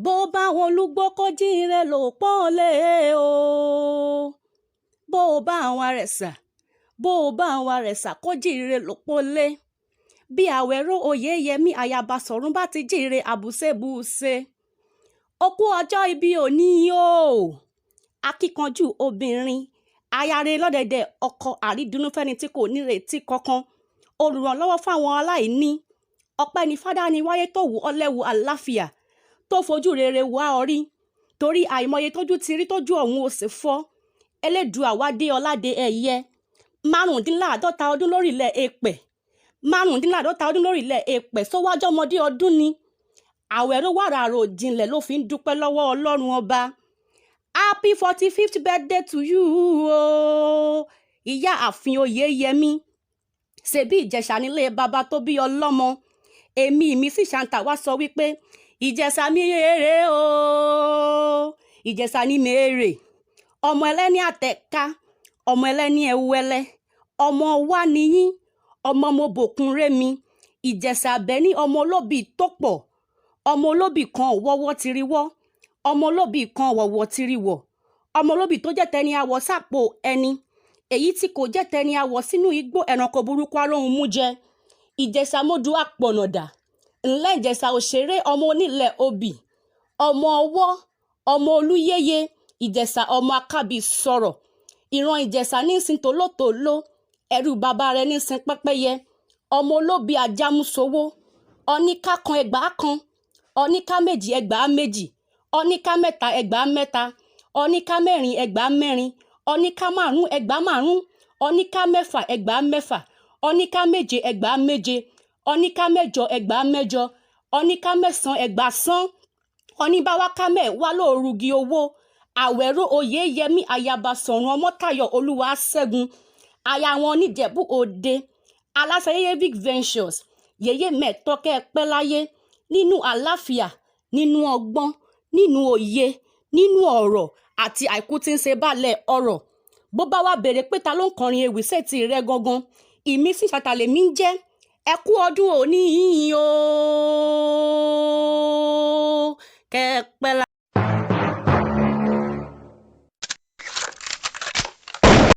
bó bá wọn olúgbó kó jíire lò pọ́nlé o bó bá àwọn àrẹ̀sà kó jíire lò pọ́nlé bí àwẹ̀rọ oyeyemi ayaba sọ̀rún bá ti jíire àbùsẹ̀bùsẹ̀ okú ọjọ́ ibi òní o akíkanjú obìnrin ayare lọ́dẹ̀dẹ̀ ọkọ àrídùnnú fẹ́ni tí kò nírètí kankan olùrànlọ́wọ́ fáwọn aláìní ọpẹ́ ní fádá ni wáyé tó wù ọ́ lẹ́wù àláfíà tó fojú rere wá ọ rí torí àìmọye tójú ti rí tójú ọ̀hún ò sì fọ́ elédùà wá dé ọládé ẹ̀yẹ márùndínláàádọ́ta ọdún lórílẹ̀ èpẹ̀ sówájọ́mọdé ọdún ni àwẹ̀rọ wàrà àrò jinlẹ̀ ló fi ń dúpẹ́ lọ́wọ́ ọlọ́run ọba. Happy 45th birthday to you o ìyá àfin oyeyemi ṣebí ìjẹ̀ṣà nílé bàbá tó bí ọlọ́mọ èmi imisichanter wá sọ wípé ìjẹ̀ṣà mi rere o ìjẹ̀ṣà ni mèrè ọmọ ẹlẹ́ni àtẹ̀ká ọmọ ẹlẹ́ni ẹwẹ́lẹ́ ọmọ wa nìyín ọmọ mo bòkun rémi ìjẹ̀ṣà bẹ́ni ọmọ olóbì tó pọ̀ ọmọ olóbì kan wọ́wọ́ tiriwọ́ ọmọ olóbì kan wọ̀wọ̀ tiriwọ̀ ọmọ olóbì tó jẹ́ tẹni àwọ̀ sápò ẹni èyí tí kò jẹ́ tẹni àwọ̀ sínú igbó ẹranko burúkú aróhun mú jẹ ìjẹ̀ṣà mọ́dù àpọ̀nàdà ńlẹ́ ìjẹ̀ṣà òṣèré ọmọ onílẹ̀ obì ọmọ ọwọ́ ọmọ olúyẹyẹ ìjẹ̀ṣà ọmọ akábì sọ̀rọ̀ ìran ìjẹ̀ṣà nísìn tòlótòló ẹrú bàbá rẹ̀ nísìn pẹ́pẹ́yẹ ọmọ olóbì ajámúsowó ọ̀níká kan ẹgbàá kan ọ̀níká méjì ẹgbàá méjì ọ̀níká mẹ́ta ẹgbàá mẹ́ta ọ̀níká mẹ́rin ẹgbàá mẹ́rin ọ̀níká márùn ẹgbàá márùn ọ̀níká mẹ́fà ẹgbàá mẹ́fà ọ̀níká méje ẹgbàá méje ọ̀níká mẹ́jọ ẹgbàá mẹ́jọ ọ̀níká mẹ́sàn ẹgbàá sán ọ̀níbáwáká mẹ́wàá lóòrùgì owó àwẹ̀rọ oyeyemi ayaba sọ̀rún ọmọ́tayọ̀ olúwa ṣẹ́gun aya wọn níjẹ̀bú òde aláṣẹ yeye big ventures yeye mẹ́tọ́kẹ́ pẹ́ láyé nínú àlàáfíà nínú ọgbọ́n nínú òye nínú ọ̀rọ̀ àti àìkú tí ń ṣe balẹ̀ ọ̀rọ̀ bó bá wá béèrè pé ta ló ń kọrin ewì sétí rẹ gangan ìmísí ṣàtàlẹ́mí ń jẹ́ ẹ kú ọdún òní yìí o.